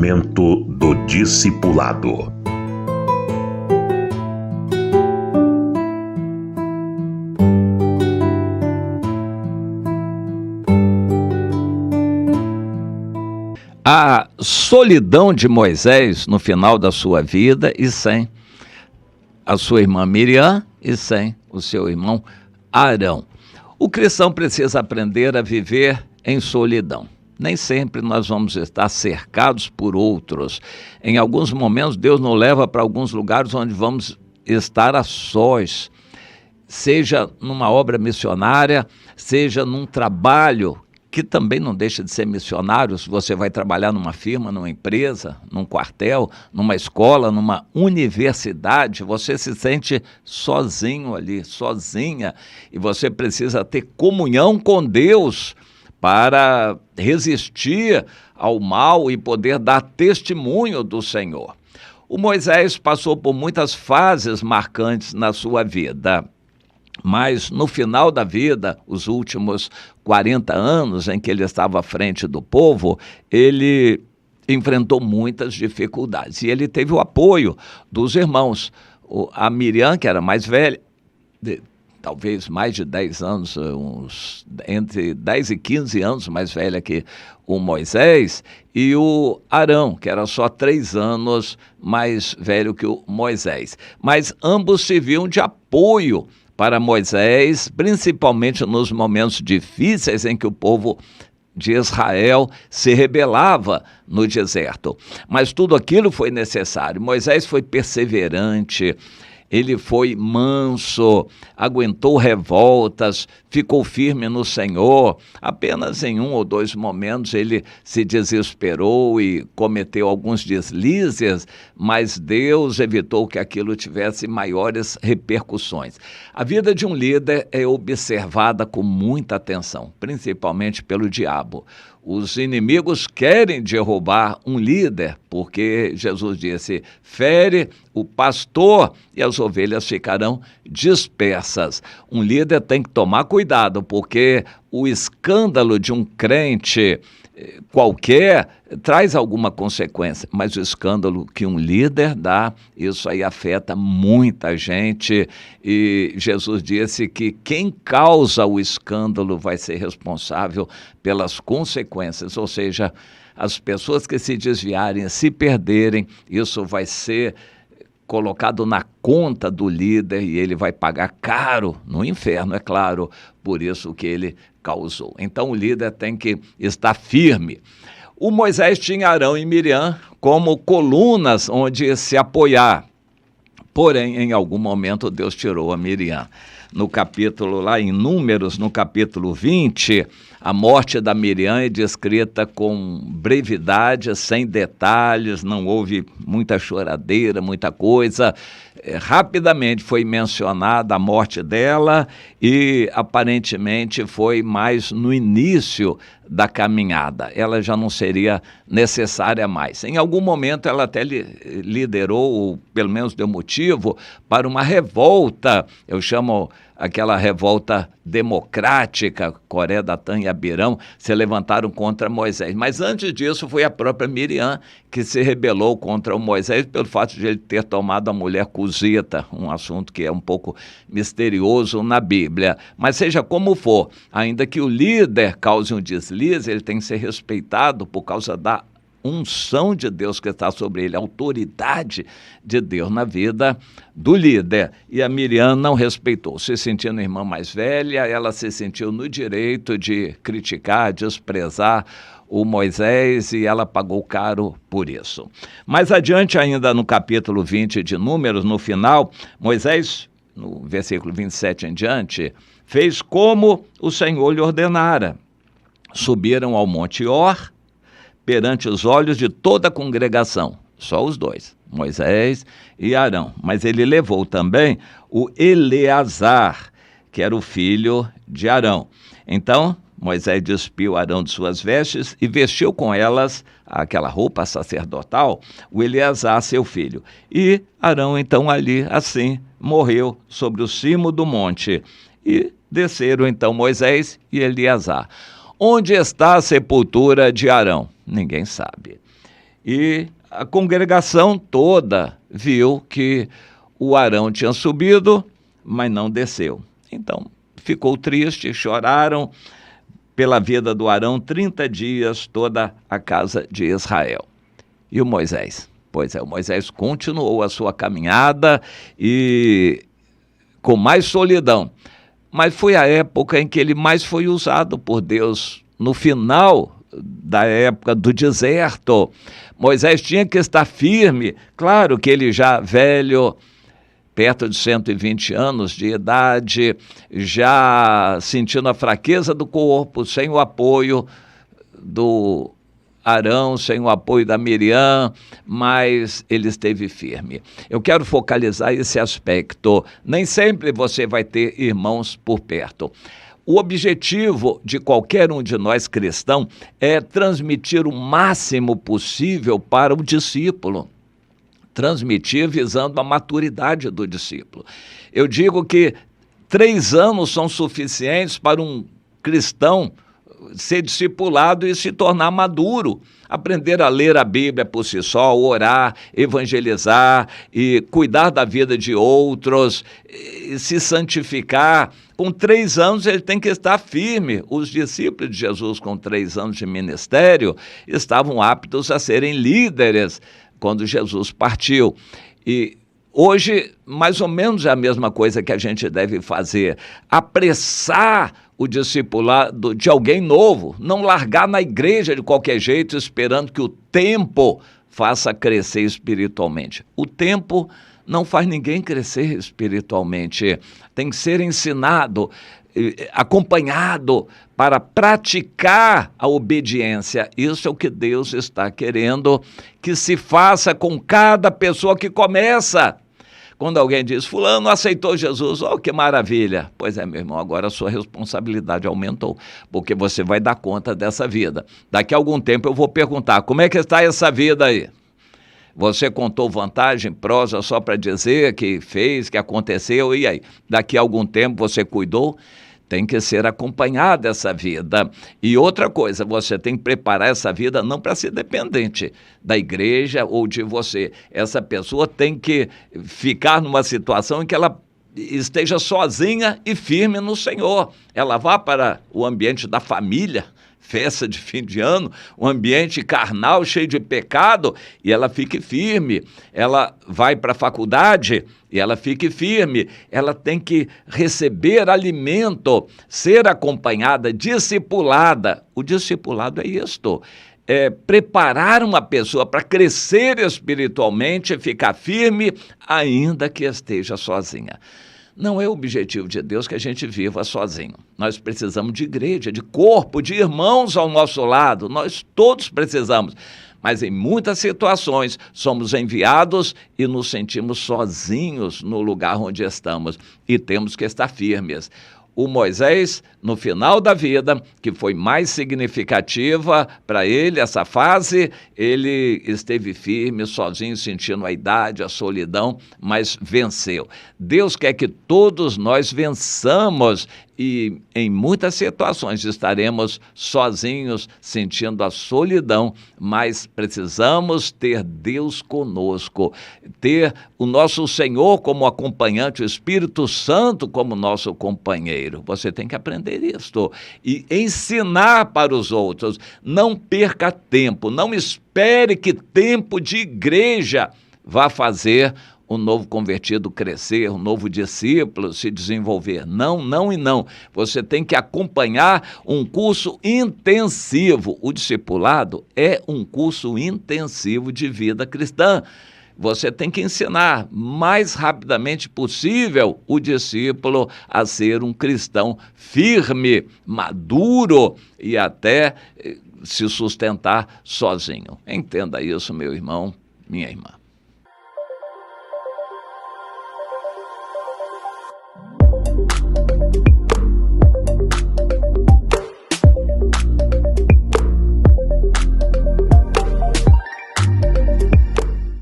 Momento do Discipulado. A solidão de Moisés no final da sua vida e sem a sua irmã Miriam e sem o seu irmão Arão. O cristão precisa aprender a viver em solidão. Nem sempre nós vamos estar cercados por outros. Em alguns momentos, Deus nos leva para alguns lugares onde vamos estar a sós. Seja numa obra missionária, seja num trabalho que também não deixa de ser missionário. Se você vai trabalhar numa firma, numa empresa, num quartel, numa escola, numa universidade, você se sente sozinho ali, sozinha, e você precisa ter comunhão com Deus para resistir ao mal e poder dar testemunho do Senhor. O Moisés passou por muitas fases marcantes na sua vida. Mas no final da vida, os últimos 40 anos em que ele estava à frente do povo, ele enfrentou muitas dificuldades. E ele teve o apoio dos irmãos. A Miriam, que era mais velha, talvez mais de 10 anos, entre 10 e 15 anos mais velha que o Moisés, e o Arão, que era só 3 anos mais velho que o Moisés. Mas ambos serviam de apoio para Moisés, principalmente nos momentos difíceis em que o povo de Israel se rebelava no deserto. Mas tudo aquilo foi necessário. Moisés foi perseverante, ele foi manso, aguentou revoltas, ficou firme no Senhor. Apenas em 1 ou 2 momentos ele se desesperou e cometeu alguns deslizes, mas Deus evitou que aquilo tivesse maiores repercussões. A vida de um líder é observada com muita atenção, principalmente pelo diabo. Os inimigos querem derrubar um líder, porque Jesus disse: fere o pastor e as ovelhas ficarão dispersas. Um líder tem que tomar cuidado, porque o escândalo de um crente qualquer traz alguma consequência, mas o escândalo que um líder dá, isso aí afeta muita gente, e Jesus disse que quem causa o escândalo vai ser responsável pelas consequências, ou seja, as pessoas que se desviarem, se perderem, isso vai ser colocado na conta do líder e ele vai pagar caro no inferno, é claro, por isso que ele causou. Então o líder tem que estar firme. O Moisés tinha Arão e Miriam como colunas onde se apoiar. Porém, em algum momento, Deus tirou a Miriam. No capítulo, lá em Números, no capítulo 20, a morte da Miriam é descrita com brevidade, sem detalhes, não houve muita choradeira, muita coisa. Rapidamente foi mencionada a morte dela e aparentemente foi mais no início da caminhada. Ela já não seria necessária mais. Em algum momento ela até liderou, ou pelo menos deu motivo, para uma revolta, eu chamo aquela revolta democrática. Coré, Datã e Abirão se levantaram contra Moisés. Mas antes disso foi a própria Miriam que se rebelou contra o Moisés pelo fato de ele ter tomado a mulher cuzita, um assunto que é um pouco misterioso na Bíblia. Mas seja como for, ainda que o líder cause um deslize, ele tem que ser respeitado por causa da unção de Deus que está sobre ele, a autoridade de Deus na vida do líder. E a Miriam não respeitou, se sentindo irmã mais velha, ela se sentiu no direito de criticar, desprezar o Moisés e ela pagou caro por isso. Mais adiante ainda no capítulo 20 de Números, no final, Moisés, no versículo 27 em diante, fez como o Senhor lhe ordenara. Subiram ao monte Or, perante os olhos de toda a congregação, só os dois, Moisés e Arão. Mas ele levou também o Eleazar, que era o filho de Arão. Então, Moisés despiu Arão de suas vestes e vestiu com elas aquela roupa sacerdotal, o Eleazar, seu filho. E Arão, então, ali, assim, morreu sobre o cimo do monte. E desceram, então, Moisés e Eleazar. Onde está a sepultura de Arão? Ninguém sabe. E a congregação toda viu que o Arão tinha subido, mas não desceu. Então, ficou triste, choraram pela vida do Arão 30 dias, toda a casa de Israel. E o Moisés? Pois é, o Moisés continuou a sua caminhada e com mais solidão. Mas foi a época em que ele mais foi usado por Deus, no final da época do deserto. Moisés tinha que estar firme, claro que ele já velho, perto de 120 anos de idade, já sentindo a fraqueza do corpo, sem o apoio do Arão, sem o apoio da Miriam, mas ele esteve firme. Eu quero focalizar esse aspecto. Nem sempre você vai ter irmãos por perto. O objetivo de qualquer um de nós cristãos é transmitir o máximo possível para o discípulo. Transmitir visando a maturidade do discípulo. Eu digo que 3 anos são suficientes para um cristão ser discipulado e se tornar maduro, aprender a ler a Bíblia por si só, orar, evangelizar e cuidar da vida de outros, e se santificar. Com 3 anos ele tem que estar firme. Os discípulos de Jesus com 3 anos de ministério estavam aptos a serem líderes quando Jesus partiu. E hoje, mais ou menos é a mesma coisa que a gente deve fazer, apressar o discipulado de alguém novo, não largar na igreja de qualquer jeito, esperando que o tempo faça crescer espiritualmente. O tempo não faz ninguém crescer espiritualmente, tem que ser ensinado, acompanhado para praticar a obediência. Isso é o que Deus está querendo que se faça com cada pessoa que começa. Quando alguém diz, fulano aceitou Jesus, oh, que maravilha. Pois é, meu irmão, agora a sua responsabilidade aumentou, porque você vai dar conta dessa vida. Daqui a algum tempo eu vou perguntar, como é que está essa vida aí? Você contou vantagem, prosa só para dizer que fez, que aconteceu, e aí? Daqui a algum tempo você cuidou? Tem que ser acompanhada essa vida. E outra coisa, você tem que preparar essa vida não para ser dependente da igreja ou de você. Essa pessoa tem que ficar numa situação em que ela esteja sozinha e firme no Senhor. Ela vá para o ambiente da família, festa de fim de ano, um ambiente carnal cheio de pecado, e ela fique firme. Ela vai para a faculdade e ela fique firme. Ela tem que receber alimento, ser acompanhada, discipulada. O discipulado é isto. É preparar uma pessoa para crescer espiritualmente e ficar firme, ainda que esteja sozinha. Não é o objetivo de Deus que a gente viva sozinho. Nós precisamos de igreja, de corpo, de irmãos ao nosso lado. Nós todos precisamos. Mas em muitas situações somos enviados e nos sentimos sozinhos no lugar onde estamos. E temos que estar firmes. O Moisés, no final da vida, que foi mais significativa para ele, essa fase, ele esteve firme, sozinho, sentindo a idade, a solidão, mas venceu. Deus quer que todos nós vençamos e em muitas situações estaremos sozinhos, sentindo a solidão, mas precisamos ter Deus conosco, ter o nosso Senhor como acompanhante, o Espírito Santo como nosso companheiro. Você tem que aprender isto e ensinar para os outros. Não perca tempo, não espere que tempo de igreja vá fazer um novo convertido crescer, um novo discípulo se desenvolver. Não, não e não. Você tem que acompanhar um curso intensivo. O discipulado é um curso intensivo de vida cristã. Você tem que ensinar mais rapidamente possível o discípulo a ser um cristão firme, maduro e até se sustentar sozinho. Entenda isso, meu irmão, minha irmã.